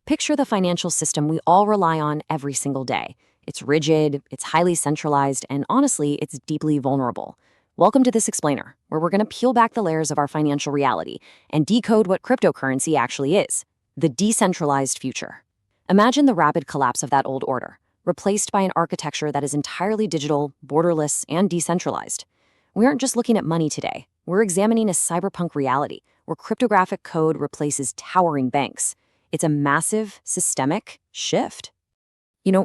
Picture the financial system we all rely on every single day. It's rigid, it's highly centralized, and honestly, it's deeply vulnerable. Welcome to This Explainer, where we're going to peel back the layers of our financial reality and decode what cryptocurrency actually is: the decentralized future. Imagine the rapid collapse of that old order, replaced by an architecture that is entirely digital, borderless, and decentralized. We aren't just looking at money today. We're examining a cyberpunk reality where cryptographic code replaces towering banks. It's a massive, systemic shift.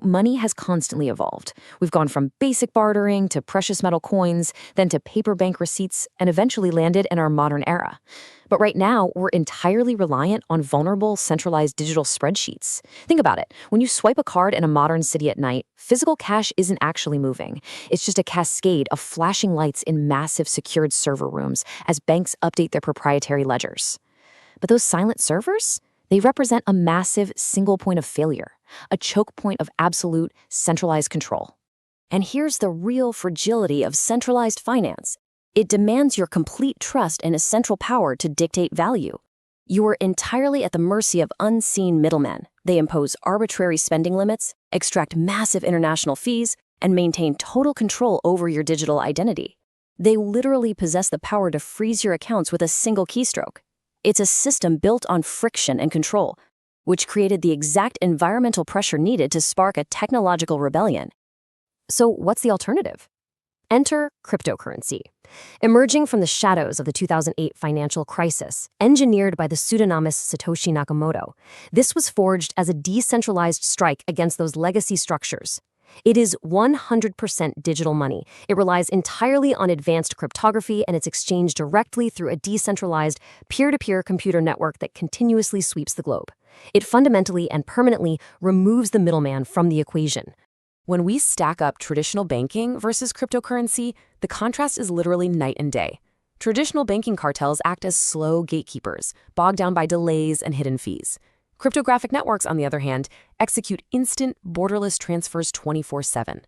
Money has constantly evolved. We've gone from basic bartering to precious metal coins, then to paper bank receipts, and eventually landed in our modern era. But right now, we're entirely reliant on vulnerable, centralized digital spreadsheets. Think about it. When you swipe a card in a modern city at night, physical cash isn't actually moving. It's just a cascade of flashing lights in massive secured server rooms as banks update their proprietary ledgers. But those silent servers? They represent a massive single point of failure, a choke point of absolute centralized control. And here's the real fragility of centralized finance. It demands your complete trust in a central power to dictate value. You are entirely at the mercy of unseen middlemen. They impose arbitrary spending limits, extract massive international fees, and maintain total control over your digital identity. They literally possess the power to freeze your accounts with a single keystroke. It's a system built on friction and control, which created the exact environmental pressure needed to spark a technological rebellion. So what's the alternative? Enter cryptocurrency. Emerging from the shadows of the 2008 financial crisis, engineered by the pseudonymous Satoshi Nakamoto, this was forged as a decentralized strike against those legacy structures. It is 100% digital money. It relies entirely on advanced cryptography, and it's exchanged directly through a decentralized, peer-to-peer computer network that continuously sweeps the globe. It fundamentally and permanently removes the middleman from the equation. When we stack up traditional banking versus cryptocurrency, the contrast is literally night and day. Traditional banking cartels act as slow gatekeepers, bogged down by delays and hidden fees. Cryptographic networks, on the other hand, execute instant, borderless transfers 24/7.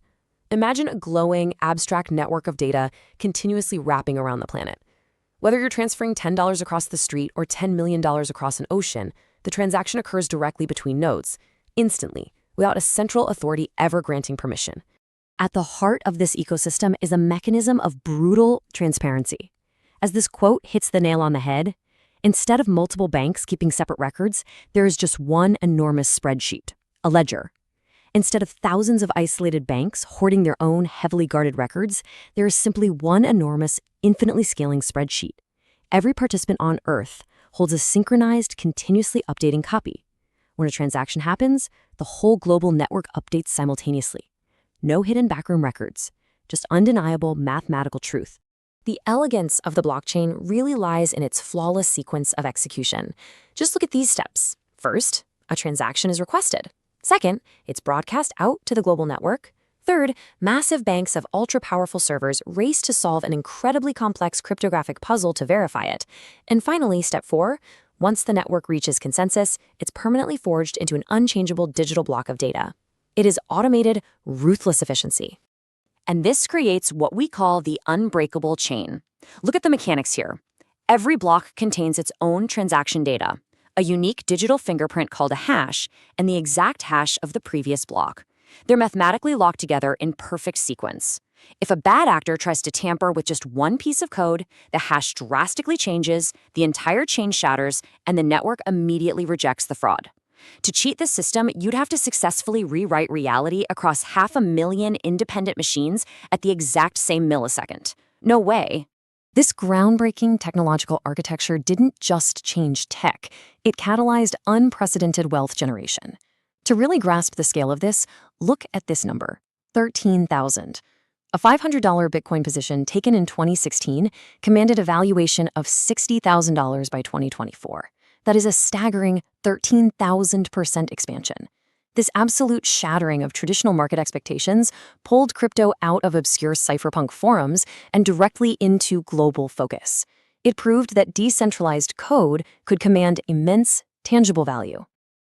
Imagine a glowing, abstract network of data continuously wrapping around the planet. Whether you're transferring $10 across the street or $10 million across an ocean, the transaction occurs directly between nodes, instantly, without a central authority ever granting permission. At the heart of this ecosystem is a mechanism of brutal transparency. As this quote hits the nail on the head, instead of multiple banks keeping separate records, there is just one enormous spreadsheet, a ledger. Instead of thousands of isolated banks hoarding their own heavily guarded records, there is simply one enormous, infinitely scaling spreadsheet. Every participant on Earth holds a synchronized, continuously updating copy. When a transaction happens, the whole global network updates simultaneously. No hidden backroom records, just undeniable mathematical truth. The elegance of the blockchain really lies in its flawless sequence of execution. Just look at these steps. First, a transaction is requested. Second, it's broadcast out to the global network. Third, massive banks of ultra-powerful servers race to solve an incredibly complex cryptographic puzzle to verify it. And finally, step 4, once the network reaches consensus, it's permanently forged into an unchangeable digital block of data. It is automated, ruthless efficiency. And this creates what we call the unbreakable chain. Look at the mechanics here. Every block contains its own transaction data, a unique digital fingerprint called a hash, and the exact hash of the previous block. They're mathematically locked together in perfect sequence. If a bad actor tries to tamper with just one piece of code, the hash drastically changes, the entire chain shatters, and the network immediately rejects the fraud. To cheat the system, you'd have to successfully rewrite reality across 500,000 independent machines at the exact same millisecond. No way. This groundbreaking technological architecture didn't just change tech, it catalyzed unprecedented wealth generation. To really grasp the scale of this, look at this number, 13,000. A $500 Bitcoin position taken in 2016 commanded a valuation of $60,000 by 2024. That is a staggering 13,000% expansion. This absolute shattering of traditional market expectations pulled crypto out of obscure cypherpunk forums and directly into global focus. It proved that decentralized code could command immense, tangible value.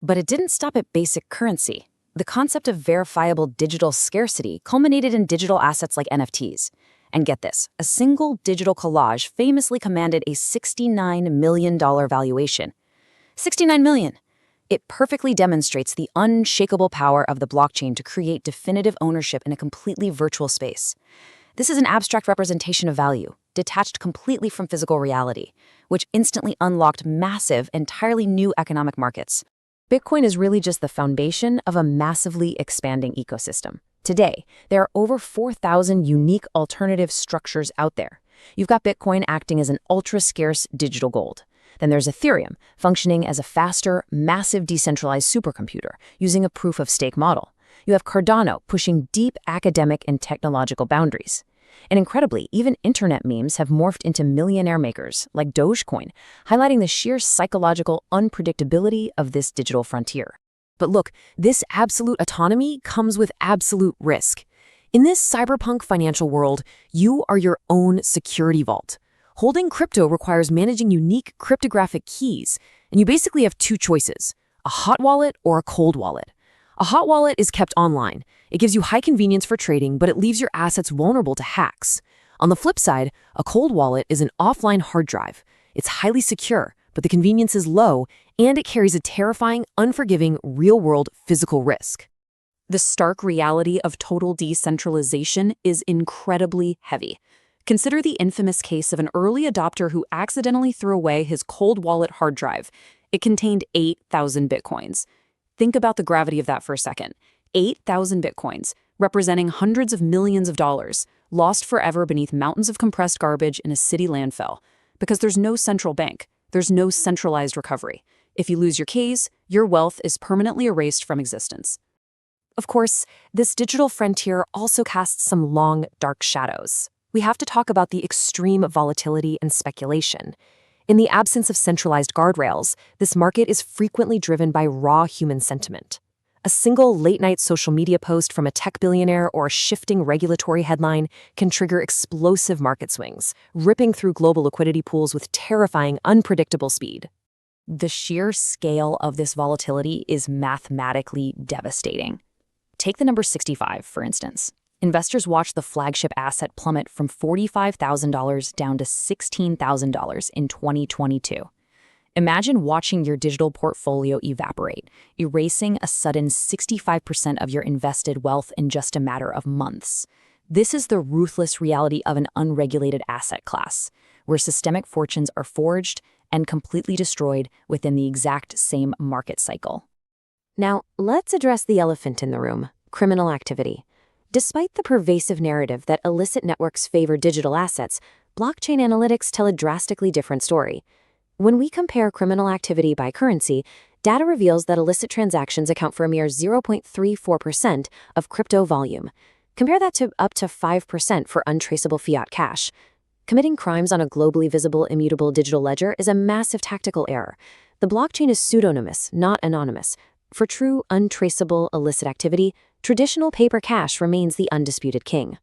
But it didn't stop at basic currency. The concept of verifiable digital scarcity culminated in digital assets like NFTs. And get this, a single digital collage famously commanded a $69 million valuation. $69 million. It perfectly demonstrates the unshakable power of the blockchain to create definitive ownership in a completely virtual space. This is an abstract representation of value, detached completely from physical reality, which instantly unlocked massive, entirely new economic markets. Bitcoin is really just the foundation of a massively expanding ecosystem. Today, there are over 4,000 unique alternative structures out there. You've got Bitcoin acting as an ultra-scarce digital gold. Then there's Ethereum, functioning as a faster, massive decentralized supercomputer, using a proof-of-stake model. You have Cardano pushing deep academic and technological boundaries. And incredibly, even internet memes have morphed into millionaire makers, like Dogecoin, highlighting the sheer psychological unpredictability of this digital frontier. But look, this absolute autonomy comes with absolute risk. In this cyberpunk financial world, you are your own security vault. Holding crypto requires managing unique cryptographic keys, and you basically have two choices: a hot wallet or a cold wallet. A hot wallet is kept online. It gives you high convenience for trading, but it leaves your assets vulnerable to hacks. On the flip side, a cold wallet is an offline hard drive. It's highly secure, but the convenience is low, and it carries a terrifying, unforgiving, real-world physical risk. The stark reality of total decentralization is incredibly heavy. Consider the infamous case of an early adopter who accidentally threw away his cold wallet hard drive. It contained 8,000 bitcoins. Think about the gravity of that for a second. 8,000 bitcoins, representing hundreds of millions of dollars, lost forever beneath mountains of compressed garbage in a city landfill. Because there's no central bank, there's no centralized recovery. If you lose your keys, your wealth is permanently erased from existence. Of course, this digital frontier also casts some long, dark shadows. We have to talk about the extreme volatility and speculation. In the absence of centralized guardrails, this market is frequently driven by raw human sentiment. A single late-night social media post from a tech billionaire or a shifting regulatory headline can trigger explosive market swings, ripping through global liquidity pools with terrifying, unpredictable speed. The sheer scale of this volatility is mathematically devastating. Take the number 65, for instance. Investors watched the flagship asset plummet from $45,000 down to $16,000 in 2022. Imagine watching your digital portfolio evaporate, erasing a sudden 65% of your invested wealth in just a matter of months. This is the ruthless reality of an unregulated asset class, where systemic fortunes are forged and completely destroyed within the exact same market cycle. Now, let's address the elephant in the room: criminal activity. Despite the pervasive narrative that illicit networks favor digital assets, blockchain analytics tell a drastically different story. When we compare criminal activity by currency, data reveals that illicit transactions account for a mere 0.34% of crypto volume. Compare that to up to 5% for untraceable fiat cash. Committing crimes on a globally visible, immutable digital ledger is a massive tactical error. The blockchain is pseudonymous, not anonymous. For true, untraceable, illicit activity, traditional paper cash remains the undisputed king.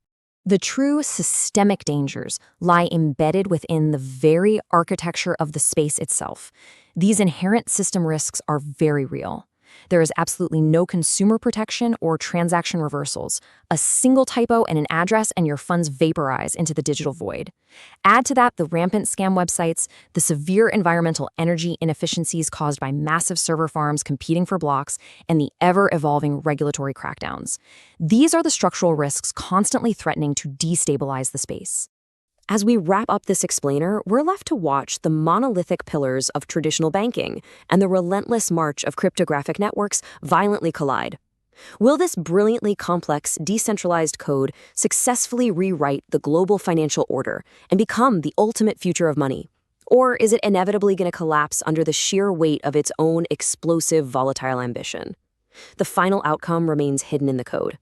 The true systemic dangers lie embedded within the very architecture of the space itself. These inherent system risks are very real. There is absolutely no consumer protection or transaction reversals. A single typo and an address and your funds vaporize into the digital void. Add to that the rampant scam websites, the severe environmental energy inefficiencies caused by massive server farms competing for blocks, and the ever-evolving regulatory crackdowns. These are the structural risks constantly threatening to destabilize the space. As we wrap up this explainer, we're left to watch the monolithic pillars of traditional banking and the relentless march of cryptographic networks violently collide. Will this brilliantly complex, decentralized code successfully rewrite the global financial order and become the ultimate future of money? Or is it inevitably going to collapse under the sheer weight of its own explosive, volatile ambition? The final outcome remains hidden in the code.